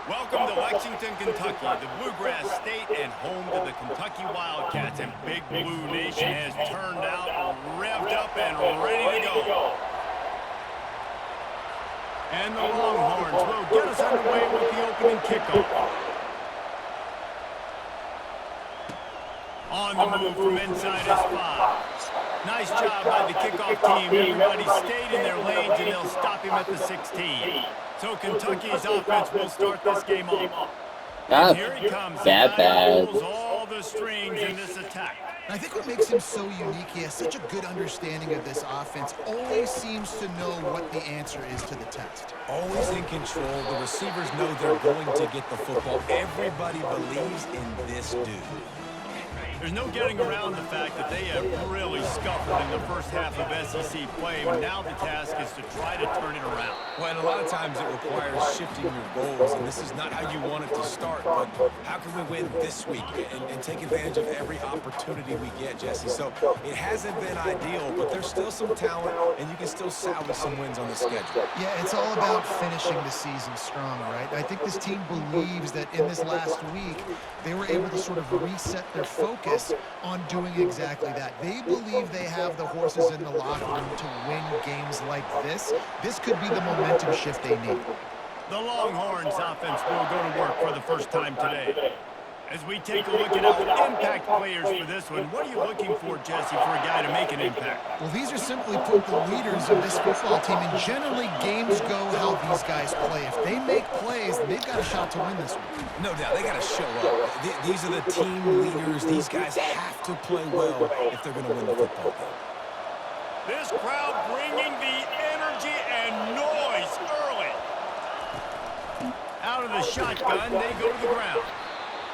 Welcome to Lexington, Kentucky, the Bluegrass State and home to the Kentucky Wildcats. And Big Blue Nation has turned out, revved up, and ready to go. And the Longhorns will get us underway with the opening kickoff. On the move from inside is 5. Nice job by the kickoff team. Everybody stayed in their lanes, and they'll stop him at the 16. So Kentucky's offense will start this game off. And here he comes. That bad. Pulls all the strings in this attack. I think what makes him so unique, he has such a good understanding of this offense. Always seems to know what the answer is to the test. Always in control. The receivers know they're going to get the football. Everybody believes in this dude. There's no getting around the fact that they have really scuffled in the first half of SEC play, and now the task is to try to turn it around. Well, and a lot of times it requires shifting your goals, and this is not how you want it to start, but how can we win this week and take advantage of every opportunity we get, Jesse? So it hasn't been ideal, but there's still some talent, and you can still salvage some wins on the schedule. Yeah, it's all about finishing the season strong, right? I think this team believes that in this last week, they were able to sort of reset their focus on doing exactly that. They believe they have the horses in the locker room to win games like this. This could be the momentum shift they need. The Longhorns offense will go to work for the first time today. As we take a look at our impact players for this one, what are you looking for, Jesse, for a guy to make an impact? Well, these are simply put the leaders of this football team, and generally games go how these guys play. If they make plays, they've got a shot to win this one. No doubt, they got to show up. These are the team leaders. These guys have to play well if they're going to win the football game. This crowd bringing the energy and noise early. Out of the shotgun, they go to the ground.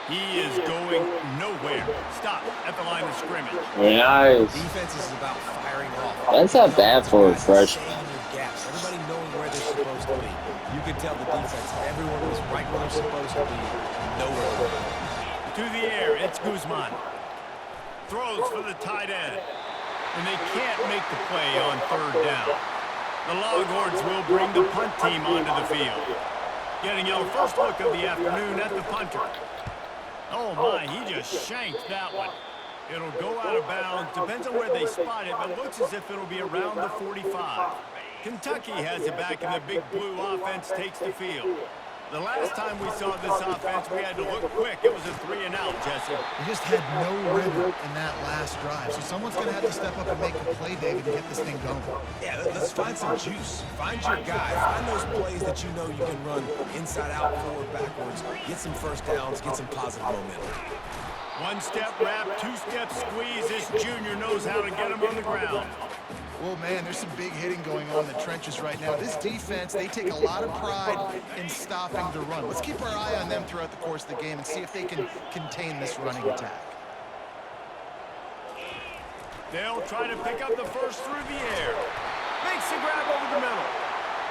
He is going nowhere. Stop at the line of scrimmage. Nice. Defense is about firing off. That's not bad for a freshman. Everybody knowing where they're supposed to be. You can tell the defense. Everyone was right where they're supposed to be. Nowhere to run. To the air, it's Guzman. Throws for the tight end. And they can't make the play on third down. The Longhorns will bring the punt team onto the field. Getting our first look of the afternoon at the punter. Oh my, he just shanked that one. It'll go out of bounds. Depends on where they spot it, but looks as if it'll be around the 45. Kentucky has it back, and the Big Blue offense takes the field. The last time we saw this offense, we had to look quick. It was a 3-and-out, Jesse. They just had no rhythm in that last drive. So someone's going to have to step up and make a play, David, and get this thing going. Yeah, let's find some juice. Find your guy. Find those plays that you know you can run inside out, forward, backwards. Get some first downs. Get some positive momentum. One-step wrap, two-step squeeze. This junior knows how to get him on the ground. Well, man, there's some big hitting going on in the trenches right now. This defense, they take a lot of pride in stopping the run. Let's keep our eye on them throughout the course of the game and see if they can contain this running attack. They'll try to pick up the first through the air. Makes the grab over the middle.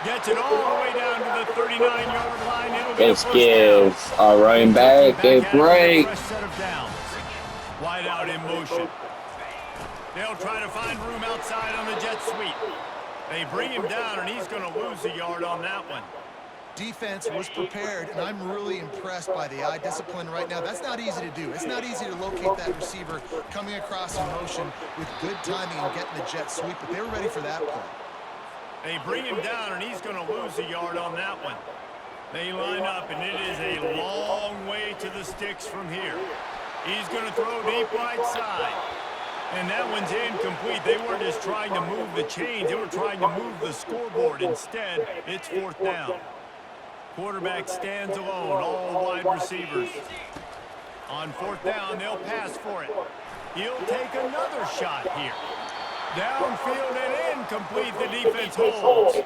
Gets it all the way down to the 39-yard line. It'll be This gives our running back a break. Fresh set of downs. Wide out in motion. They'll try to find room outside on the jet sweep. They bring him down, and he's going to lose a yard on that one. Defense was prepared, and I'm really impressed by the eye discipline right now. That's not easy to do. It's not easy to locate that receiver coming across in motion with good timing and getting the jet sweep, but they were ready for that play. They bring him down, and he's going to lose a yard on that one. They line up, and it is a long way to the sticks from here. He's going to throw deep right side. And that one's incomplete. They weren't just trying to move the chains. They were trying to move the scoreboard. Instead, it's fourth down. Quarterback stands alone, all wide receivers. On fourth down, they'll pass for it. He'll take another shot here. Downfield and incomplete. The defense holds.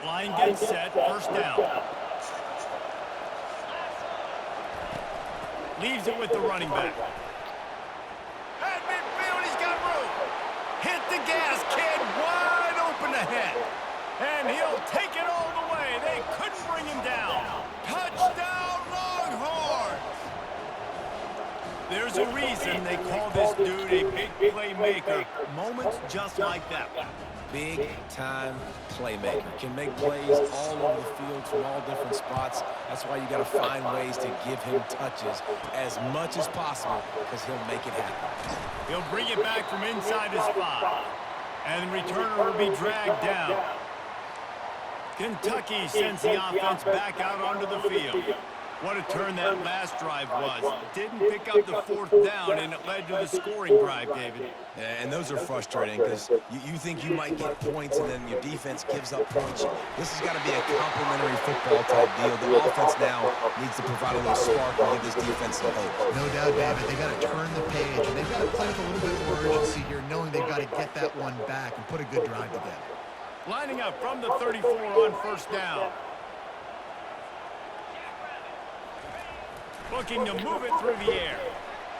Line gets set, first down. Leaves it with the running back. At midfield, he's got room. Hit the gas, kid, wide open ahead. And he'll take it all the way. They couldn't bring him down. Touchdown, Longhorns! There's a reason they call this dude a big playmaker. Moments just like that one. big-time playmaker. Can make plays all over the field from all different spots. That's why you got to find ways to give him touches as much as possible because he'll make it happen. He'll bring it back from inside his 5. And the returner will be dragged down. Kentucky sends the offense back out onto the field. What a turn that last drive was. Didn't pick up the 4th down, and it led to the scoring drive, David. And those are frustrating because you think you might get points and then your defense gives up points. This has got to be a complimentary football type deal. The offense now needs to provide a little spark and give this defense some hope. No doubt, David. They've got to turn the page, and they've got to play with a little bit more urgency here, knowing they've got to get that one back and put a good drive together. Lining up from the 34 on 1st down. Looking to move it through the air.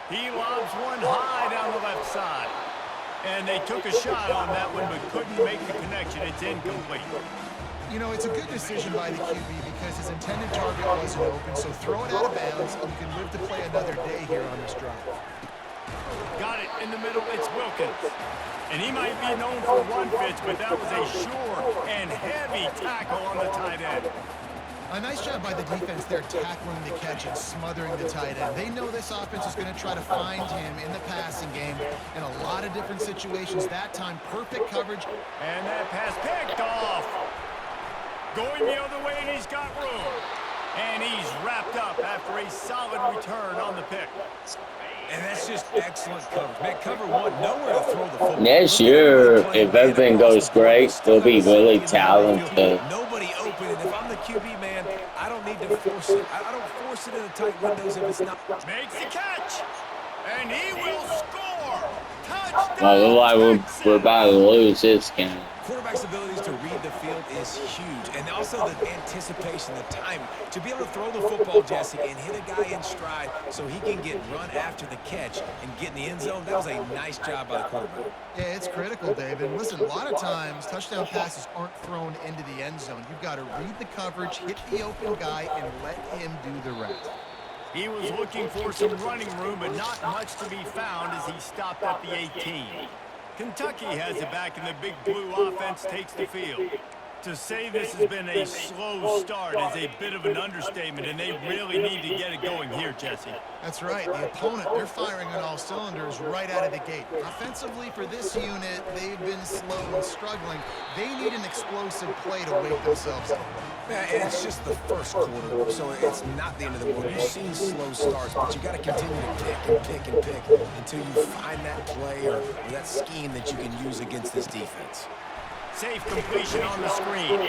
He lobs one high down the left side. And they took a shot on that one but couldn't make the connection. It's incomplete. You know, it's a good decision by the QB because his intended target wasn't open, so throw it out of bounds and you can live to play another day here on this drive. Got it in the middle. It's Wilkins. And he might be known for one pitch, but that was a sure and heavy tackle on the tight end. A nice job by the defense there tackling the catch and smothering the tight end. They know this offense is going to try to find him in the passing game in a lot of different situations. That time, perfect coverage. And that pass picked off. Going the other way, and he's got room. And he's wrapped up after a solid return on the pick. And that's just excellent coverage. Man, cover one, nowhere to throw the football. Next year, if everything goes great, they'll be really talented. Nobody open, and if I'm the QB, man, I don't need to force it. I don't force it in the tight windows if it's not. Makes the catch, and he will score. Touchdown, Well, like we're about to lose this game. Quarterback's abilities to read the field is huge, and also the anticipation, the timing. To be able to throw the football, Jesse, and hit a guy in stride so he can get run after the catch and get in the end zone, that was a nice job by the quarterback. Yeah, it's critical, David. Listen, a lot of times touchdown passes aren't thrown into the end zone. You've got to read the coverage, hit the open guy, and let him do the rest. He was looking for some running room, but not much to be found as he stopped at the 18. Kentucky has it back, and the big blue offense takes the field. To say this has been a slow start is a bit of an understatement, and they really need to get it going here, Jesse. That's right. The opponent, they're firing on all cylinders right out of the gate. Offensively for this unit, they've been slow and struggling. They need an explosive play to wake themselves up. Yeah, and it's just the first quarter, so it's not the end of the world. You've seen slow starts, but you got to continue to pick and pick and pick until you find that play or that scheme that you can use against this defense. Safe completion on the screen.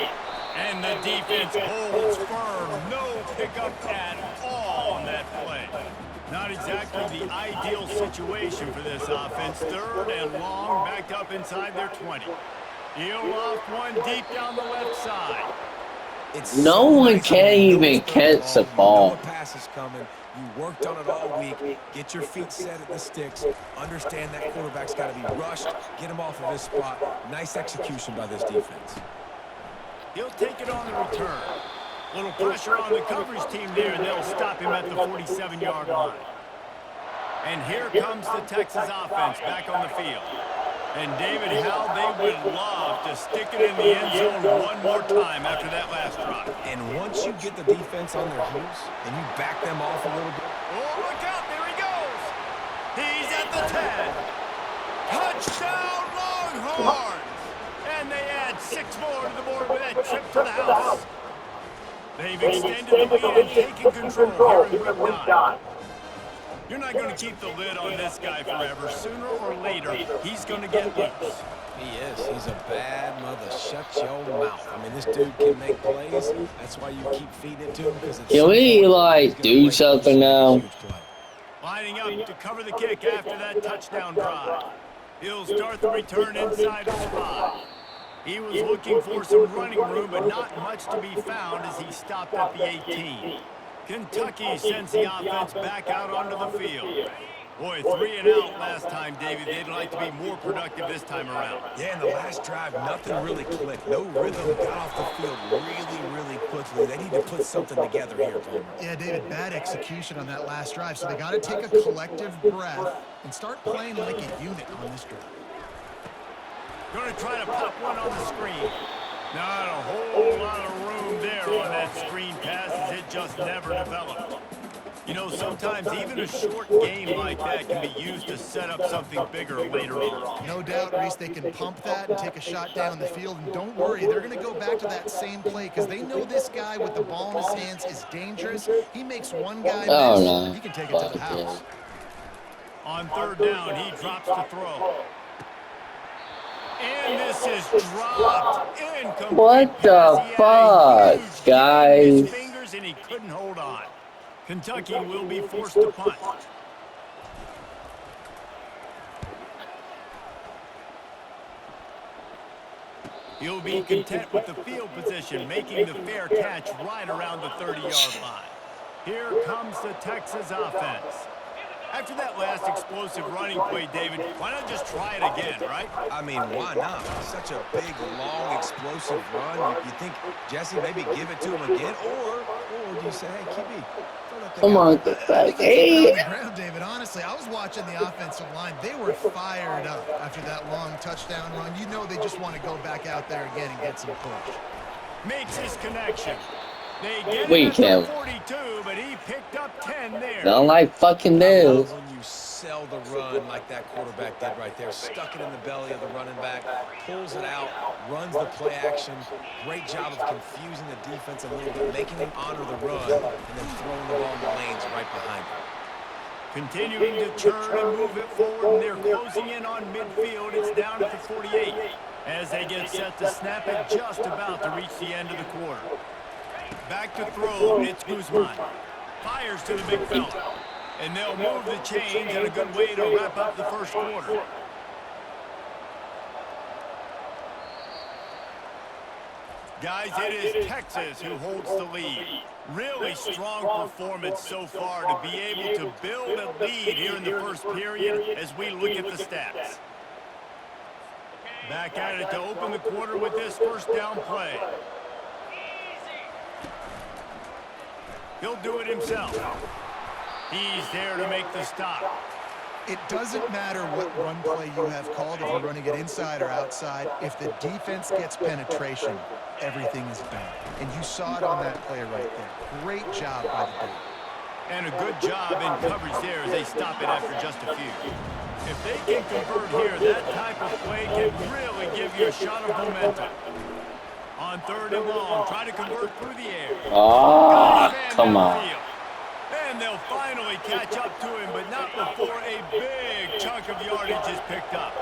And the defense holds firm. No pickup at all on that play. Not exactly the ideal situation for this offense. 3rd and long, backed up inside their 20. He'll loft one deep down the left side. No one can even catch the ball. You know a pass is coming. You worked on it all week. Get your feet set at the sticks. Understand that quarterback's got to be rushed. Get him off of his spot. Nice execution by this defense. He'll take it on the return. Little pressure on the coverage team there, and they'll stop him at the 47-yard line. And here comes the Texas offense back on the field. And David, how they would love to stick it in the end zone one more time after that last drive. And once you get the defense on their heels and you back them off a little bit. Oh, look out, there he goes. He's at the 10. Touchdown, Longhorns. And they add 6 more to the board with that trip to the house. They've extended the lead and taken control here in week 9. You're not going to keep the lid on this guy forever. Sooner or later, he's going to get loose. He is. He's a bad mother. Shut your mouth. I mean, this dude can make plays. That's why you keep feeding it to him. Can we, like, do something now? Lining up to cover the kick after that touchdown drive. He'll start the return inside his 5. He was looking for some running room, but not much to be found as he stopped at the 18. Kentucky sends the offense back out onto the field. Boy, 3 and out last time, David. They'd like to be more productive this time around. Yeah, in the last drive, nothing really clicked. No rhythm, got off the field really quickly. They need to put something together here, Palmer. Yeah, David, bad execution on that last drive, so they got to take a collective breath and start playing like a unit on this drive. Going to try to pop one on the screen. Not a whole lot of room there on that screen pass as it just never developed. You know, sometimes even a short game like that can be used to set up something bigger later on. No doubt, Reese, they can pump that and take a shot down the field. And don't worry, they're going to go back to that same play because they know this guy with the ball in his hands is dangerous. He makes one guy miss, he can take it to the house. On third down, he drops the throw. And this is dropped. Incomplete. What the fuck, guys? Fingers and he couldn't hold on. Kentucky will be forced to punt. He'll be content with the field position, making the fair catch right around the 30-yard line. Here comes the Texas offense. After that last explosive running play, David, why not just try it again, right? I mean, why not? Such a big, long, explosive run. You think, Jesse, maybe give it to him again? Or do you say, hey, QB, throw that thing Come on, out. get back here. Ground, David. Honestly, I was watching the offensive line. They were fired up after that long touchdown run. You know they just want to go back out there again and get some push. Makes his connection. They get Wait, him to 42, but he picked up 10 there. Don't like fucking I this. love when you sell the run like that quarterback did right there. Stuck it in the belly of the running back, pulls it out, runs the play action. Great job of confusing the defense a little bit, making them honor the run, and then throwing the ball in the lanes right behind him. Continuing to turn and move it forward, and they're closing in on midfield. It's down at the 48 as they get set to snap it just about to reach the end of the quarter. Back to throw, it's Guzman. Fires to the big fella. And they'll move the chains in a good way to wrap up the first quarter. Guys, it is Texas who holds the lead. Really strong performance so far to be able to build a lead here in the first period as we look at the stats. Back at it to open the quarter with this first down play. He'll do it himself. He's there to make the stop. It doesn't matter what run play you have called, if you're running it inside or outside. If the defense gets penetration, everything is bad. And you saw it on that play right there. Great job by the dude. And a good job in coverage there as they stop it after just a few. If they can convert here, that type of play can really give you a shot of momentum. On third and long, try to convert through the air. Oh, come on. And they'll finally catch up to him, but not before a big chunk of yardage is picked up.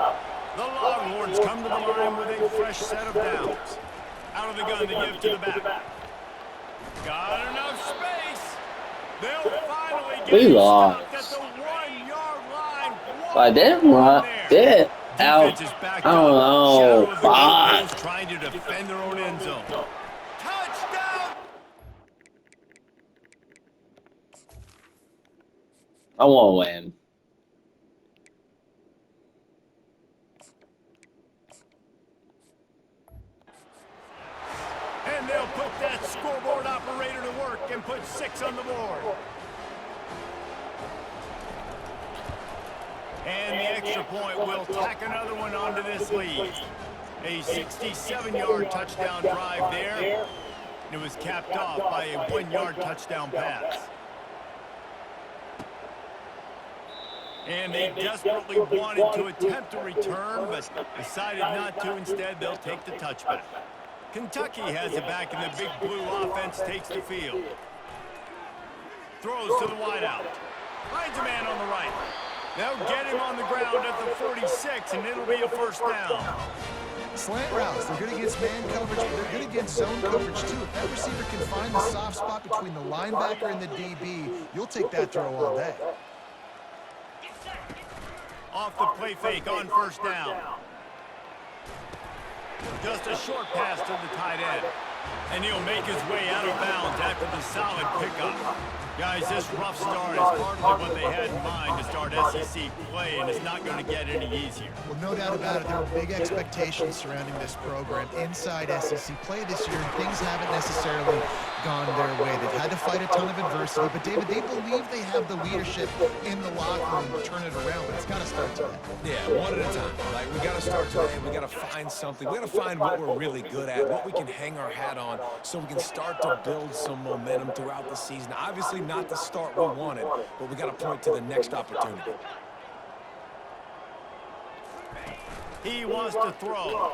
The Longhorns come to the line with a fresh set of downs. Out of the gun to give to the back. Got enough space. They'll finally get We him lost. stopped at the 1-yard line. I didn't run. Did. Out. I don't know. Fuck. Trying to defend their own end zone. Touchdown! I want to win. And they'll put that scoreboard operator to work and put 6 on the board. And the extra point will tack another one onto this lead. A 67-yard touchdown drive there. It was capped off by a 1-yard touchdown pass. And they desperately wanted to attempt a return, but decided not to. Instead, they'll take the touchback. Kentucky has it back, and the big blue offense takes the field. Throws to the wideout. Finds a man on the right. They'll get him on the ground at the 46, and it'll be a first down. Slant routes, they're good against man coverage, but they're good against zone coverage too. If that receiver can find the soft spot between the linebacker and the DB, you'll take that throw all day. Off the play fake on first down. Just a short pass to the tight end. And he'll make his way out of bounds after the solid pickup. Guys, this rough start is hardly what they had in mind to start SEC play, and it's not going to get any easier. Well, no doubt about it. There are big expectations surrounding this program inside SEC play this year, and things haven't necessarily gone their way. They've had to fight a ton of adversity, but David, they believe they have the leadership in the locker room to turn it around, but it's got to start today. Yeah, one at a time. Like, we got to start today. We got to find something. We got to find what we're really good at, what we can hang our hat on so we can start to build some momentum throughout the season. Obviously not the start we wanted, but we got to point to the next opportunity. He wants to throw.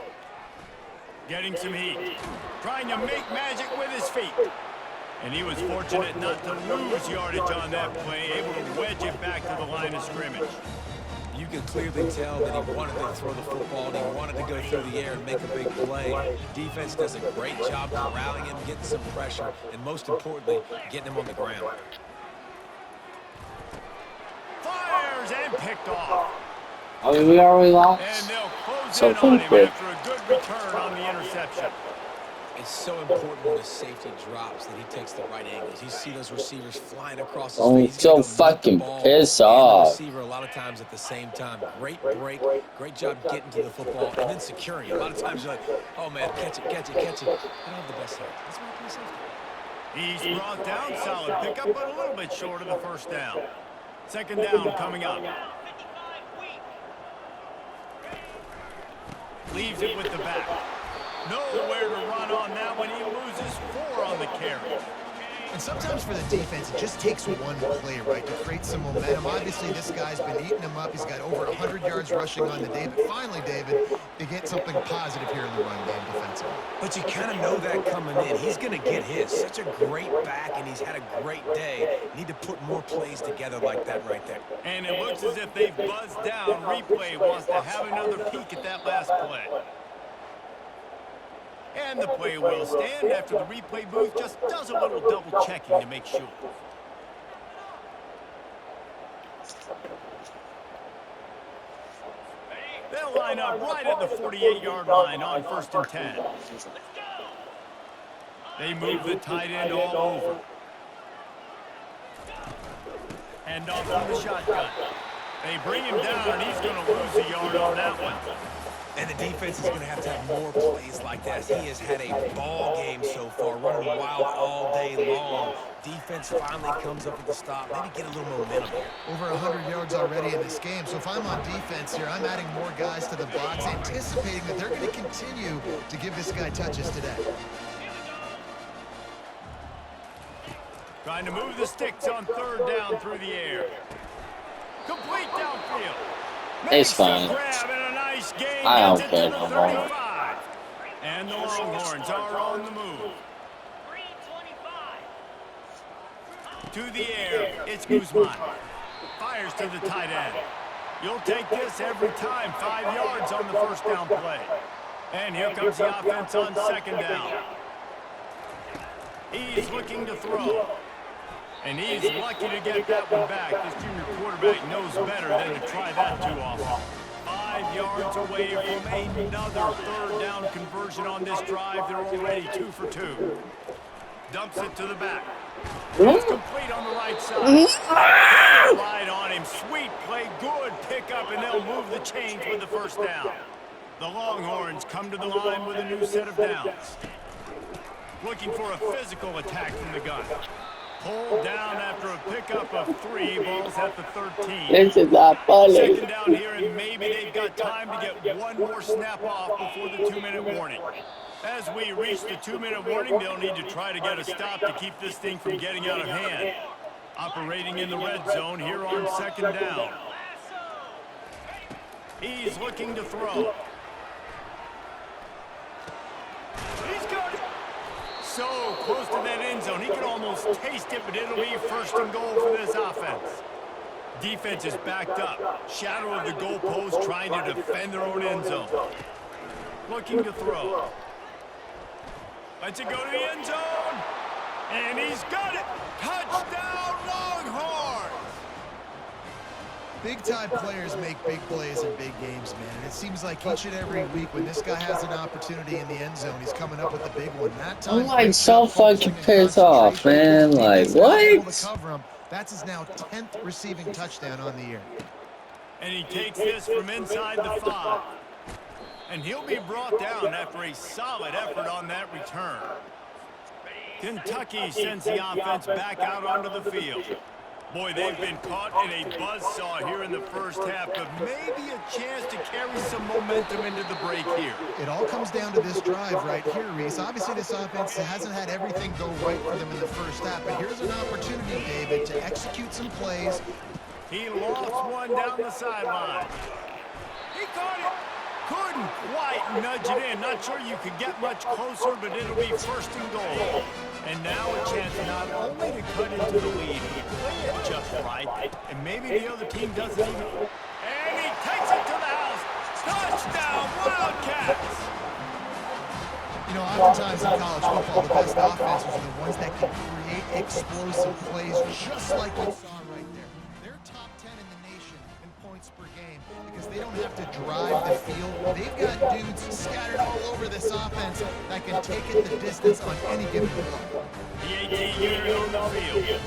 Getting some heat. Trying to make magic with his feet. And he was fortunate not to lose yardage on that play, able to wedge it back to the line of scrimmage. You can clearly tell that he wanted to throw the football and he wanted to go through the air and make a big play. Defense does a great job corralling him, getting some pressure, and most importantly, getting him on the ground. Fires and picked off. I mean, we already lost. And they'll close So in on him quick. after a good return on the interception. It's so important when a safety drops that he takes the right angles. You see those receivers flying across his Oh, face. He's so gonna meet the fucking ball piss and the off. receiver a lot of times at the same time. Great break, great job getting to the football and then securing it. A lot of times you're like, oh man, catch it, catch it, catch it. I don't have the best hand. That's why I play safety. He's brought down, solid pickup, but a little bit short of the first down. Second down coming up. Leaves it with the back. Nowhere to run on that one. He loses 4 on the carry. And sometimes for the defense, it just takes one play, right, to create some momentum. Obviously, this guy's been eating him up. He's got over 100 yards rushing on the day. But finally, David, they get something positive here in the run game defensively. But you kind of know that coming in. He's going to get his. Such a great back, and he's had a great day. Need to put more plays together like that right there. And it looks as if they've buzzed down. Replay wants to have another peek at that last play. And the play will stand after the replay booth just does a little double checking to make sure. They'll line up right at the 48-yard line on 1st and 10. They move the tight end all over. Hand off from the shotgun. They bring him down, and he's going to lose a yard on that one. And the defense is going to have more plays like that. He has had a ball game so far, running wild all day long. Defense finally comes up with the stop. Maybe get a little momentum here. Over 100 yards already in this game. So if I'm on defense here, I'm adding more guys to the box, anticipating that they're going to continue to give this guy touches today. Trying to move the sticks on 3rd down through the air. Complete downfield. It's fine. Nice game. I don't Gets it care to the no more. 35. And the Longhorns are on the move. To the air, it's Guzman. Fires to the tight end. You'll take this every time. 5 yards on the 1st down play. And here comes the offense on 2nd down. He's looking to throw. And he's lucky to get that one back. This junior quarterback knows better than to try that too often. 5 yards away from another 3rd down conversion on this drive. They're already 2 for 2. Dumps it to the back. It's complete on the right side. Right on him. Sweet play. Good pickup, and they'll move the chains with the 1st down. The Longhorns come to the line with a new set of downs. Looking for a physical attack from the gun. Pulled down after a pickup of 3. Balls at the 13. This is not funny. 2nd down here, and maybe they've got time to get one more snap off before the 2-minute warning. As we reach the 2-minute warning, they'll need to try to get a stop to keep this thing from getting out of hand. Operating in the red zone here on 2nd down. He's looking to throw. He's got it. So close to that end zone. He can almost taste it, but it'll be 1st and goal for this offense. Defense is backed up. Shadow of the goalpost, trying to defend their own end zone. Looking to throw. Lets it go to the end zone. And he's got it. Touchdown, Longhorns! Big-time players make big plays in big games, man. And it seems like each and every week when this guy has an opportunity in the end zone, he's coming up with a big one. That time, I'm like so fucking pissed off, man. Like, what? That's his now 10th receiving touchdown on the year. And he takes this from inside the 5. And he'll be brought down after a solid effort on that return. Kentucky sends the offense back out onto the field. Boy, they've been caught in a buzzsaw here in the first half, but maybe a chance to carry some momentum into the break here. It all comes down to this drive right here, Reese. Obviously, this offense hasn't had everything go right for them in the first half, but here's an opportunity, David, to execute some plays. He lost one down the sideline. He caught it. Couldn't quite nudge it in. Not sure you could get much closer, but it'll be first and goal. And now a chance not only to cut into the lead, he played it just right, and maybe the other team doesn't even. And he takes it to the house. Touchdown, Wildcats! You know, oftentimes in college football, the best offenses are the ones that can create explosive plays, just like we saw right there. They're top 10 in the nation in points per game because they don't have to drive the field. They've got dudes scattered all over this offense that can take it the distance on any given play. The 18 unit on the field.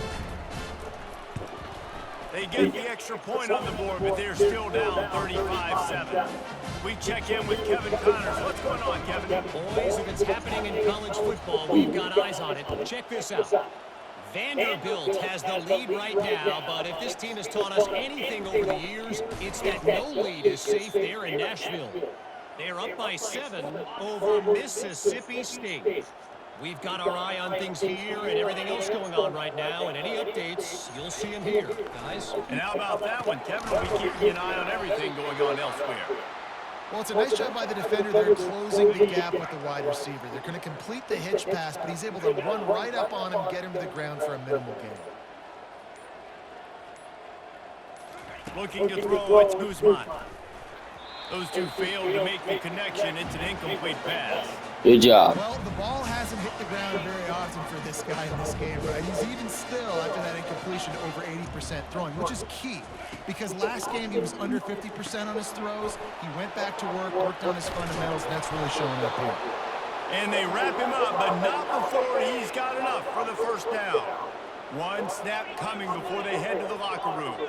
They get the extra point on the board, but they're still down 35-7. We check in with Kevin Connors. What's going on, Kevin? Boys, if it's happening in college football, we've got eyes on it. Check this out. Vanderbilt has the lead right now, but if this team has taught us anything over the years, it's that no lead is safe there in Nashville. They're up by 7 over Mississippi State. We've got our eye on things here and everything else going on right now, and any updates, you'll see them here, guys. And how about that one? Kevin will be keeping an eye on everything going on elsewhere. Well, it's a nice job by the defender. They're closing the gap with the wide receiver. They're going to complete the hitch pass, but he's able to run right up on him, get him to the ground for a minimal gain. Looking to throw, it's Guzman. Those two failed to make the connection. It's an incomplete pass. Good job. Well, the ball hasn't hit the ground very often for this guy in this game, right? He's even still, after that incompletion, over 80% throwing, which is key. Because last game he was under 50% on his throws. He went back to work, worked on his fundamentals, and that's really showing up here. And they wrap him up, but not before he's got enough for the first down. One snap coming before they head to the locker room.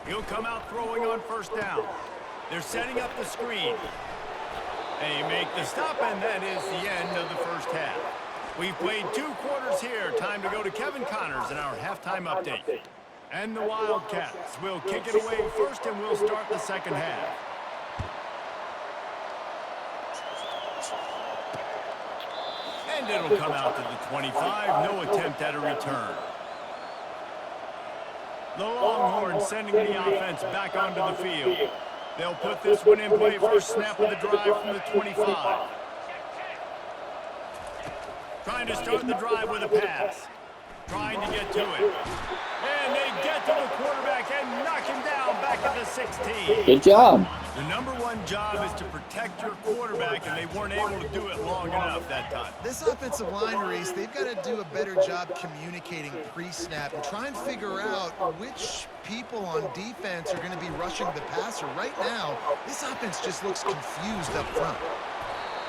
He'll come out throwing on first down. They're setting up the screen. They make the stop, and that is the end of the first half. We've played 2 quarters here. Time to go to Kevin Connors in our halftime update. And the Wildcats will kick it away first, and we'll start the second half. And it'll come out to the 25. No attempt at a return. The Longhorns sending the offense back onto the field. They'll put this one in play. First snap of the drive from the 25. Trying to start the drive with a pass. Trying to get to it. And they get to the quarterback and knock him down back at the 16. Good job. The number one job is to protect your quarterback, and they weren't able to do it long enough that time. This offensive line race, they've got to do a better job communicating pre-snap and try and figure out which people on defense are going to be rushing the passer. Right now, this offense just looks confused up front.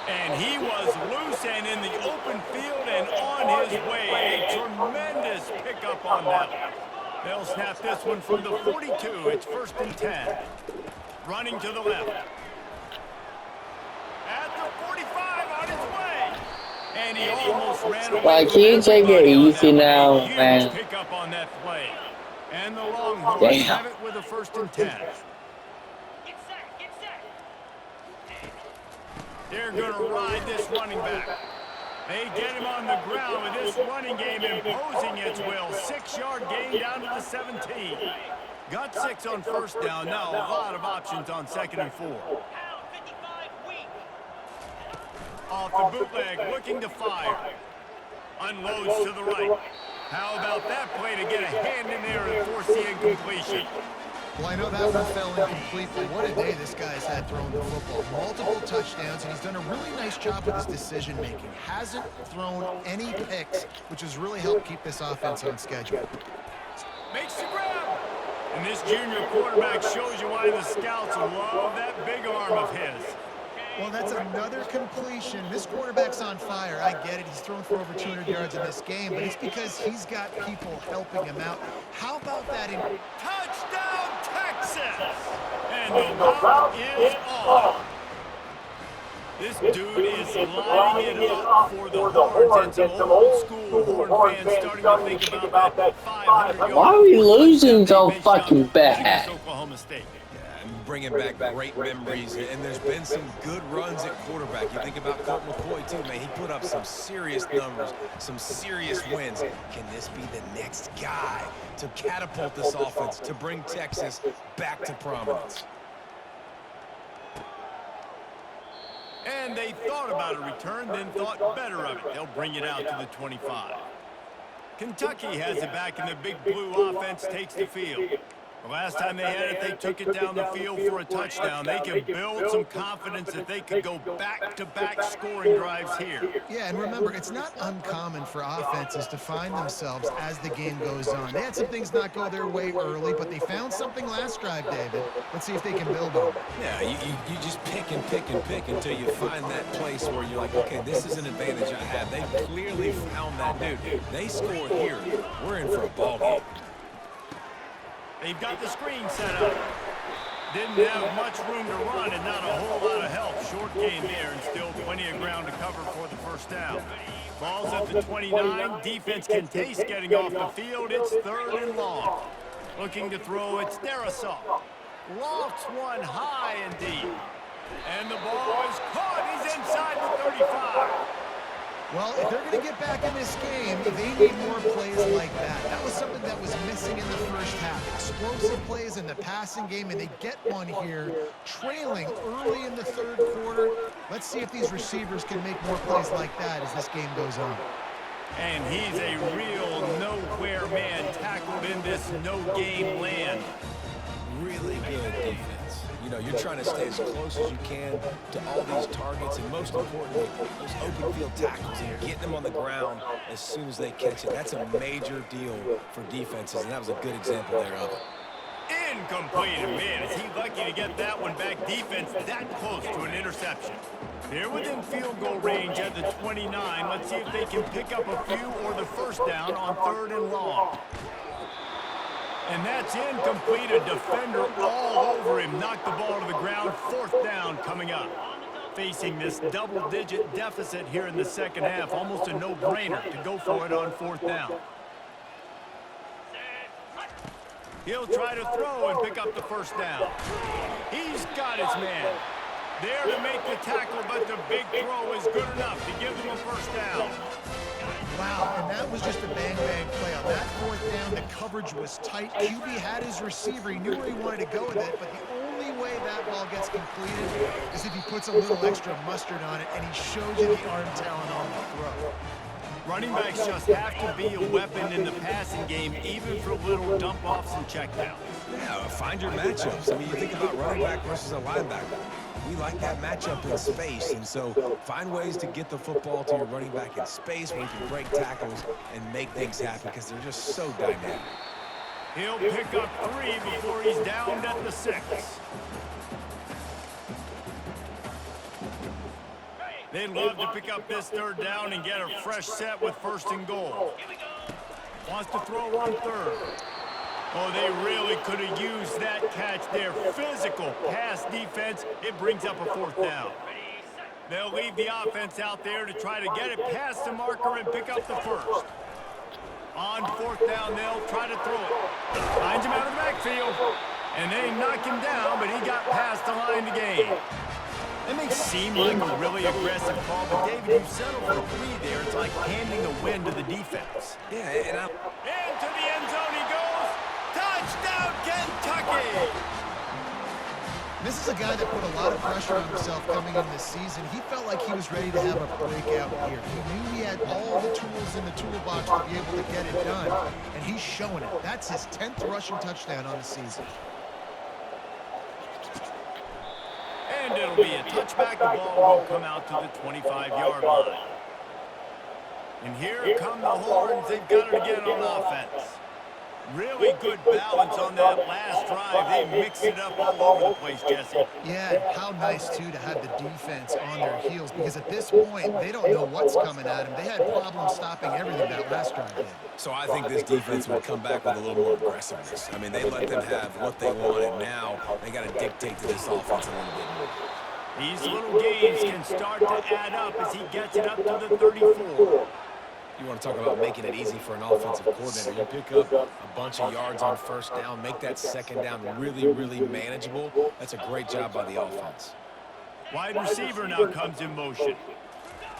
And he was loose and in the open field and on his way. A tremendous pickup on that one. They'll snap this one from the 42. It's 1st and 10. Running to the left. At the 45 on his way. And he almost ran away. Like, you take it easy now, Huge man. pickup on that play. And the Longhorns Damn. have it with a 1st and 10. They're going to ride this running back. They get him on the ground with this running game imposing its will. 6-yard gain down to the 17. Got 6 on first down. Now a lot of options on 2nd and 4. Off the bootleg, looking to fire. Unloads to the right. How about that play to get a hand in there and force the incompletion? Well, I know that one fell incomplete, but what a day this guy's had throwing the football. Multiple touchdowns, and he's done a really nice job with his decision-making. Hasn't thrown any picks, which has really helped keep this offense on schedule. Makes the grab. And this junior quarterback shows you why the scouts love that big arm of his. Well, that's another completion. This quarterback's on fire. I get it. He's thrown for over 200 yards in this game, but it's because he's got people helping him out. How about that in Touchdown, Texas! And the route is on. This This dude is lining it up for the Horns, and some old-school Horn fans starting to think about that 500-yard Why are we losing so fucking bad? Oklahoma State. And bringing back great memories, and there's been some good runs at quarterback. You think about Colt McCoy, too, man. He put up some serious numbers, some serious wins. Can this be the next guy to catapult this offense, to bring Texas back to prominence? And they thought about a return, then thought better of it. They'll bring it out to the 25. Kentucky has it back, and the big blue offense takes the field. The last time they had it, they took it down the field for a touchdown. They can build some confidence that they could go back-to-back scoring drives here. Yeah, and remember, it's not uncommon for offenses to find themselves as the game goes on. They had some things not go their way early, but they found something last drive, David. Let's see if they can build on it. Yeah, you just pick and pick and pick until you find that place where you're like, okay, this is an advantage I have. They clearly found that dude. They score here. We're in for a ball game. They've got the screen set up. Didn't have much room to run and not a whole lot of help. Short game there and still plenty of ground to cover for the first down. Ball's at the 29. Defense can taste getting off the field. It's 3rd and long. Looking to throw, it's Darrisaw. Lofts one high and deep. And the ball is caught. He's inside the 35. Well, if they're going to get back in this game, they need more plays like that. That was something that was missing in the first half. Explosive plays in the passing game, and they get one here, trailing early in the 3rd quarter. Let's see if these receivers can make more plays like that as this game goes on. And he's a real nowhere man tackled in this no-game land. Really good defense. You know, you're trying to stay as close as you can to all these targets, and most importantly, those open field tackles and getting them on the ground as soon as they catch it. That's a major deal for defenses, and that was a good example there of it. Incomplete. Man, is he lucky to get that one back? Defense that close to an interception. They're within field goal range at the 29. Let's see if they can pick up a few or the first down on 3rd and long. And that's incomplete. A defender all over him. Knocked the ball to the ground. 4th down coming up. Facing this double-digit deficit here in the second half. Almost a no-brainer to go for it on 4th down. He'll try to throw and pick up the first down. He's got his man. There to make the tackle, but the big throw is good enough to give them a first down. Wow, and that was just a bang-bang play. On that 4th down, the coverage was tight. QB had his receiver. He knew where he wanted to go with it, but the only way that ball gets completed is if he puts a little extra mustard on it, and he shows you the arm talent on the throw. Running backs just have to be a weapon in the passing game, even for little dump-offs and checkdowns. Yeah, find your matchups. I mean, you think about running back versus a linebacker. We like that matchup in space, and so find ways to get the football to your running back in space where you can break tackles and make things happen because they're just so dynamic. He'll pick up 3 before he's downed at the 6. They'd love to pick up this 3rd down and get a fresh set with 1st and goal. Wants to throw on 3rd. Oh, they really could have used that catch there. Physical pass defense. It brings up a 4th down. They'll leave the offense out there to try to get it past the marker and pick up the 1st. On 4th down, they'll try to throw it. Finds him out of the backfield. And they knock him down, but he got past the line to gain. That may seem like a really aggressive call, but David, you settled for 3 there. It's like handing the win to the defense. Yeah, and into the end zone he goes. Touchdown, Kentucky! This is a guy that put a lot of pressure on himself coming in this season. He felt like he was ready to have a breakout year. He knew he had all the tools in the toolbox to be able to get it done, and he's showing it. That's his 10th rushing touchdown on the season. And it'll be a touchback. The ball will come out to the 25-yard line. And here come the Horns. They've got it again on offense. Really good balance on that last drive. They mixed it up all over the place, Jesse. Yeah, and how nice, too, to have the defense on their heels, because at this point, they don't know what's coming at them. They had problems stopping everything that last drive did. so I think this defense would come back with a little more aggressiveness. I mean, they let them have what they wanted. Now they got to dictate to this offense a little bit more. These little gains can start to add up as he gets it up to the 34. You want to talk about making it easy for an offensive coordinator. You pick up a bunch of yards on first down, make that second down really, really manageable. That's a great job by the offense. Wide receiver now comes in motion.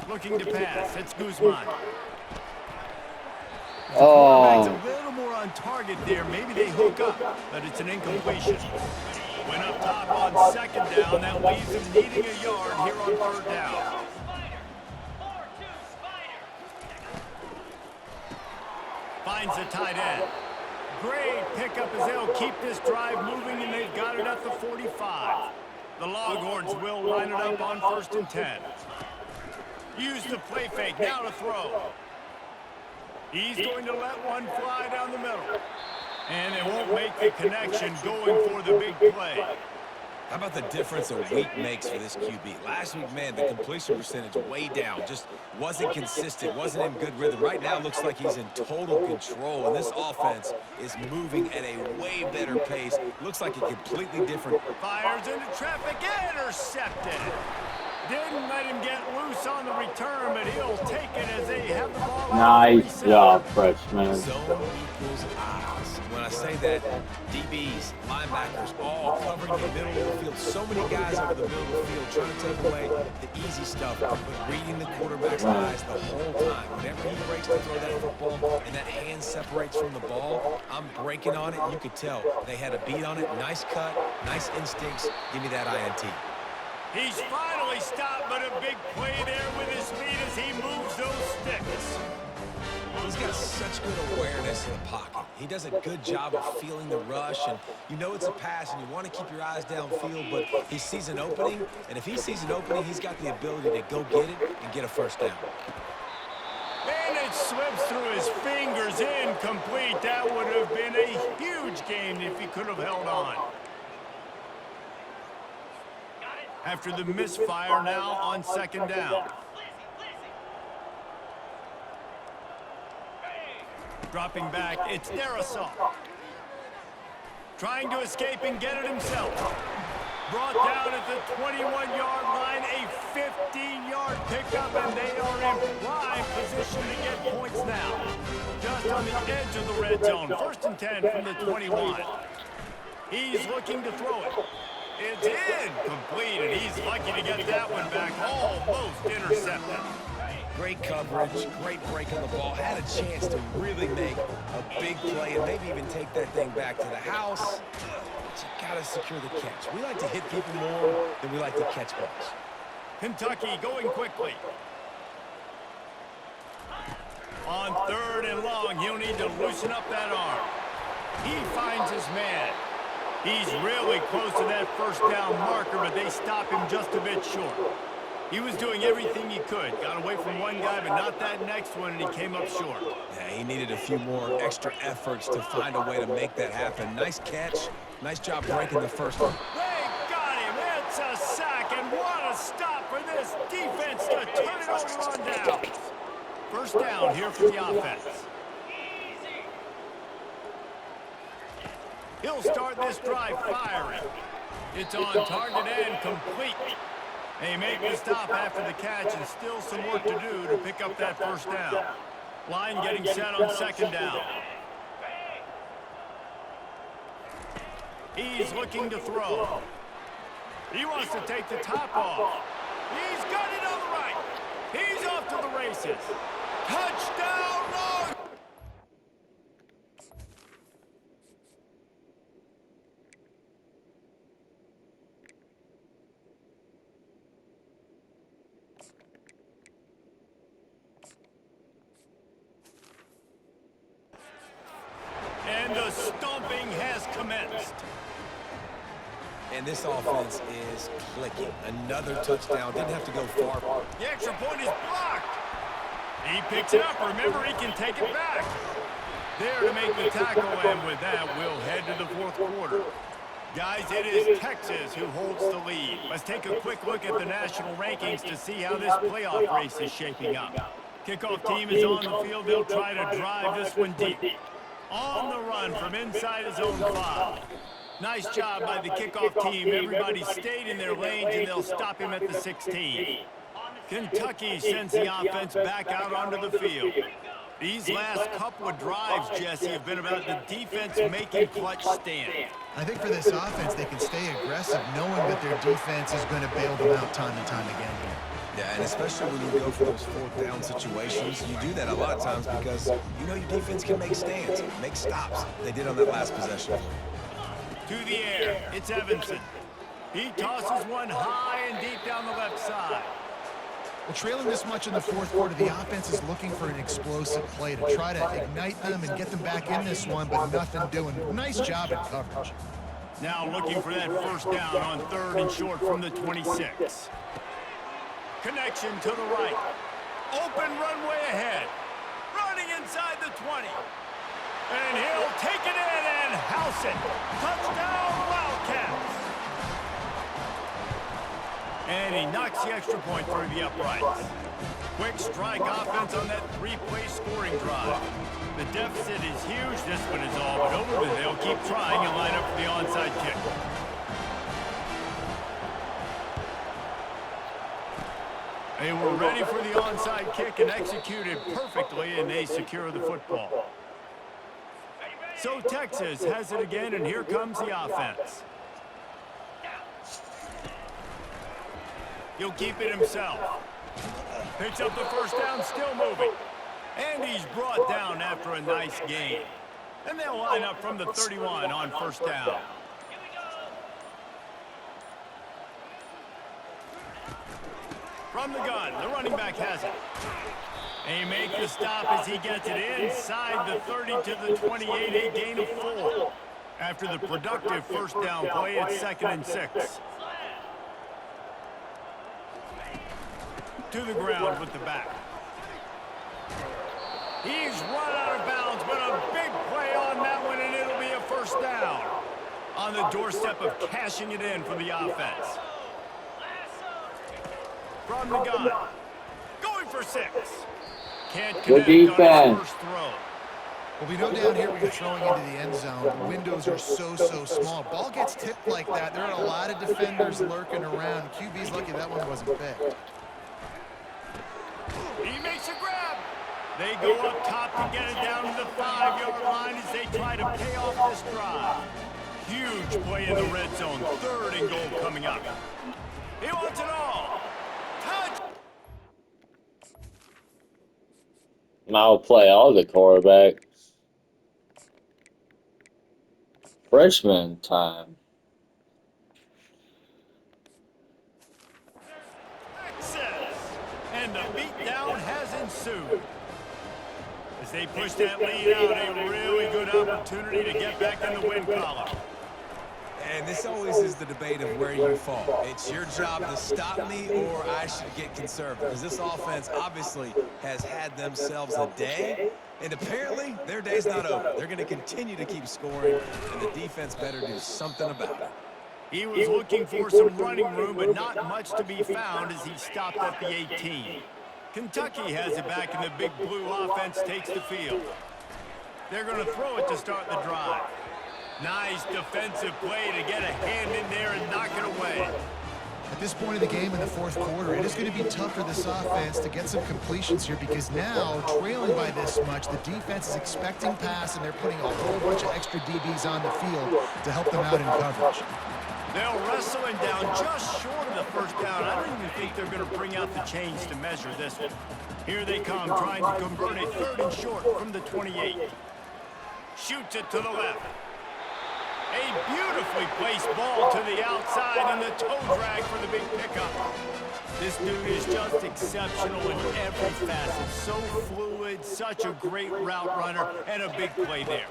Looking to pass. It's Guzman. Oh. A little more on target there. Maybe they hook up, but it's an incompletion. Went up top on second down. That leaves him needing a yard here on third down. Finds the tight end. Great pickup as they'll keep this drive moving, and they've got it at the 45. The Longhorns will line it up on 1st and 10. Use the play fake. Now to throw. He's going to let one fly down the middle. And they won't make the connection going for the big play. How about the difference a week makes for this QB? Last week, man, the completion percentage way down. Just wasn't consistent, wasn't in good rhythm. Right now, looks like he's in total control, and this offense is moving at a way better pace. Looks like a completely different. Fires into traffic, intercepted. Didn't let him get loose on the return, but he'll take it as they have the ball. Nice job, freshman. Zone equals eyes. When I say that, DBs, linebackers, all covering the middle of the field. So many guys over the middle of the field trying to take away the easy stuff, but reading the quarterback's eyes the whole time. Whenever he breaks to throw that football and that hand separates from the ball, I'm breaking on it. You could tell they had a beat on it. Nice cut, nice instincts. Give me that INT. He's finally stopped, but a big play there with his feet as he moves those sticks. He's got such good awareness in the pocket. He does a good job of feeling the rush, and you know it's a pass, and you want to keep your eyes downfield, but he sees an opening, and if he sees an opening, he's got the ability to go get it and get a first down. And it slips through his fingers, incomplete. That would have been a huge gain if he could have held on. After the misfire now on second down. Dropping back, it's Darisaw. Trying to escape and get it himself. Brought down at the 21-yard line, a 15-yard pickup, and they are in prime position to get points now. Just on the edge of the red zone, 1st and 10 from the 21. He's looking to throw it. It's incomplete, and he's lucky to get that one back, almost intercepted. Great coverage, great break on the ball. Had a chance to really make a big play and maybe even take that thing back to the house. But you got to secure the catch. We like to hit people more than we like to catch balls. Kentucky going quickly. On 3rd and long, he'll need to loosen up that arm. He finds his man. He's really close to that first down marker, but they stop him just a bit short. He was doing everything he could. Got away from one guy, but not that next one, and he came up short. Yeah, he needed a few more extra efforts to find a way to make that happen. Nice catch. Nice job breaking the first one. They got him. It's a sack, and what a stop for this defense to turn it over on down. First down here for the offense. He'll start this drive firing. It's on target and complete. They make the stop after the catch, and still some work to do to pick up that first down. Line getting set on second down. He's looking to throw. He wants to take the top off. He's got it on the right. He's off to the races. Touchdown, Longhorns! And the stomping has commenced. And this offense is clicking. Another touchdown. Didn't have to go far. The extra point is blocked. He picks it up. Remember, he can take it back. There to make the tackle, and with that, we'll head to the 4th quarter. Guys, it is Texas who holds the lead. Let's take a quick look at the national rankings to see how this playoff race is shaping up. Kickoff team is on the field. They'll try to drive this one deep. On the run from inside his own 5. Nice job by the kickoff team. Everybody stayed in their lanes, and they'll stop him at the 16. Kentucky sends the offense back out onto the field. These last couple of drives, Jesse, have been about the defense making clutch stands. I think for this offense, they can stay aggressive knowing that their defense is going to bail them out time and time again here. Yeah, and especially when you go for those fourth down situations, you do that a lot of times because you know your defense can make stands, make stops. They did on that last possession. To the air, it's Evanson. He tosses one high and deep down the left side. Well, trailing this much in the fourth quarter, the offense is looking for an explosive play to try to ignite them and get them back in this one, but nothing doing. Nice job in coverage. Now looking for that first down on 3rd and short from the 26. Connection to the right. Open runway ahead. Running inside the 20. And he'll take it in and house it. Touchdown, Wildcats. And he knocks the extra point through the uprights. Quick strike offense on that 3-play scoring drive. The deficit is huge. This one is all but over, but they'll keep trying and line up for the onside kick. They were ready for the onside kick and executed perfectly, and they secure the football. So Texas has it again, and here comes the offense. He'll keep it himself. Picks up the first down, still moving. And he's brought down after a nice gain. And they'll line up from the 31 on first down. From the gun, the running back has it. They make the stop as he gets it inside the 30 to the 28, a gain of 4. After the productive first down play, it's 2nd and 6. To the ground with the back. He's run out of bounds, but a big play on that one, and it'll be a first down. On the doorstep of cashing it in for the offense. From the gun. Going for 6. Can't connect on his first throw. Well, we know down here when you're throwing into the end zone, the windows are so small. Ball gets tipped like that. There are a lot of defenders lurking around. QB's lucky that one wasn't picked. He makes a grab. They go up top to get it down to the 5-yard line as they try to pay off this drive. Huge play in the red zone. 3rd and goal coming up. He wants it all. Touch. I'll play all the quarterbacks. Freshman time. And the beatdown has ensued. As they push that lead out, a really good opportunity to get back in the win column. And this always is the debate of where you fall. It's your job to stop me or I should get conservative. Because this offense obviously has had themselves a day. And apparently, their day's not over. They're going to continue to keep scoring, and the defense better do something about it. He was looking for some running room, but not much to be found as he stopped at the 18. Kentucky has it back, and the big blue offense takes the field. They're going to throw it to start the drive. Nice defensive play to get a hand in there and knock it away. At this point of the game in the fourth quarter, it is going to be tough for this offense to get some completions here because now, trailing by this much, the defense is expecting pass, and they're putting a whole bunch of extra DBs on the field to help them out in coverage. They'll wrestle him down just short of the first down. I don't even think they're going to bring out the chains to measure this one. Here they come, trying to convert a 3rd and short from the 28. Shoots it to the left. A beautifully placed ball to the outside, and the toe drag for the big pickup. This dude is just exceptional in every facet. So fluid, such a great route runner, and a big play there.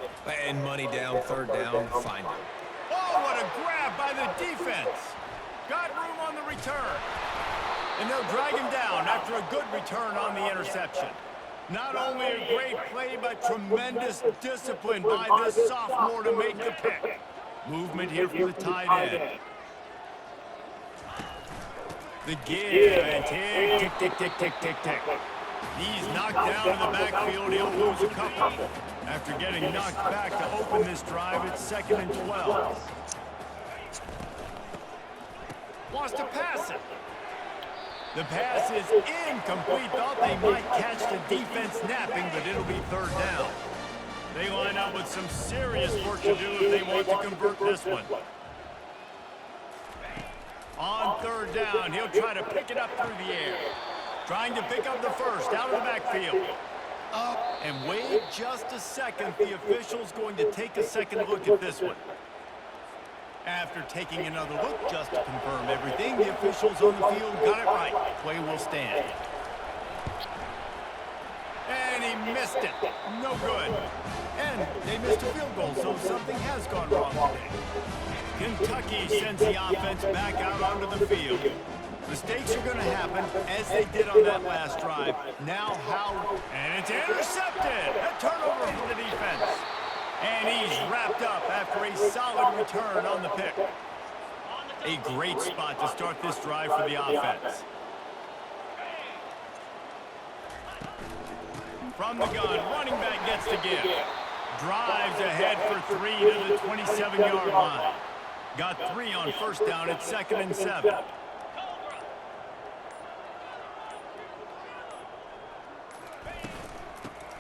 And money down, 3rd down, find him. Oh, what a grab by the defense. Got room on the return. And they'll drag him down after a good return on the interception. Not only a great play, but tremendous discipline by this sophomore to make the pick. Movement here from the tight end. The give and tick, tick, tick, tick, tick, tick. He's knocked down in the backfield. He'll lose a couple. After getting knocked back to open this drive, it's 2nd and 12. Wants to pass it. The pass is incomplete. Thought they might catch the defense napping, but it'll be third down. They line up with some serious work to do if they want to convert this one. On third down, he'll try to pick it up through the air. Trying to pick up the first out of the backfield. And wait just a second. The official's going to take a second look at this one. After taking another look just to confirm everything, the officials on the field got it right. Play will stand. And he missed it. No good. And they missed a field goal, so something has gone wrong today. Kentucky sends the offense back out onto the field. Mistakes are going to happen, as they did on that last drive. Now how? And it's intercepted. A turnover for the defense. And he's wrapped up after a solid return on the pick. A great spot to start this drive for the offense. From the gun, running back gets the give. Drives ahead for 3 to the 27-yard line. Got 3 on first down at 2nd and 7.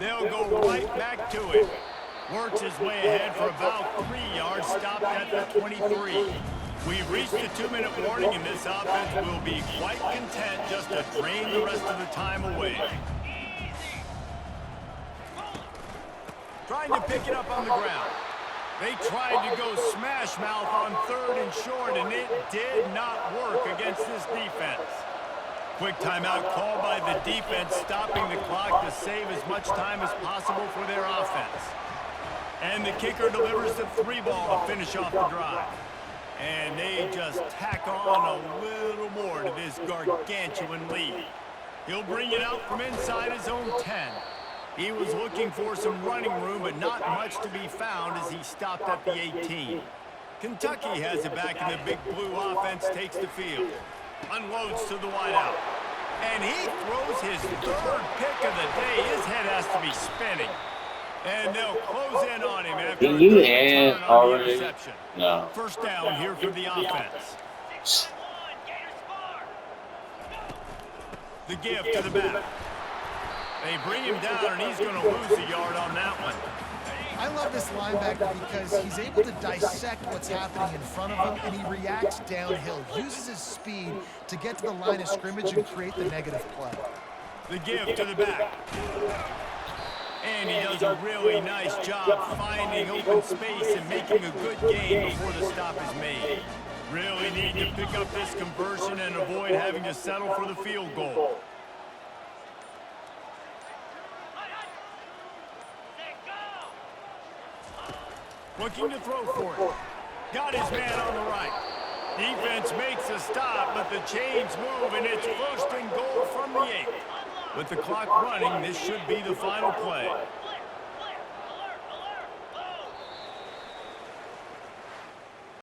They'll go right back to it. Works his way ahead for about 3 yards, stopped at the 23. We've reached the 2-minute warning, and this offense will be quite content just to drain the rest of the time away. Trying to pick it up on the ground. They tried to go smash mouth on 3rd and short, and it did not work against this defense. Quick timeout called by the defense, stopping the clock to save as much time as possible for their offense. And the kicker delivers the 3-ball to finish off the drive. And they just tack on a little more to this gargantuan lead. He'll bring it out from inside his own 10. He was looking for some running room, but not much to be found as he stopped at the 18. Kentucky has it back, and the Big Blue offense takes the field. Unloads to the wideout. And he throws his 3rd pick of the day. His head has to be spinning. And they'll close in on him after Can you end the already? interception. No. First down here for the offense. The give to the back. They bring him down, and he's going to lose a yard on that one. I love this linebacker because he's able to dissect what's happening in front of him, and he reacts downhill, uses his speed to get to the line of scrimmage and create the negative play. The give to the back. And he does a really nice job finding open space and making a good gain before the stop is made. Really need to pick up this conversion and avoid having to settle for the field goal. Looking to throw for it. Got his man on the right. Defense makes a stop, but the chains move, and it's 1st and goal from the 8. With the clock running, this should be the final play.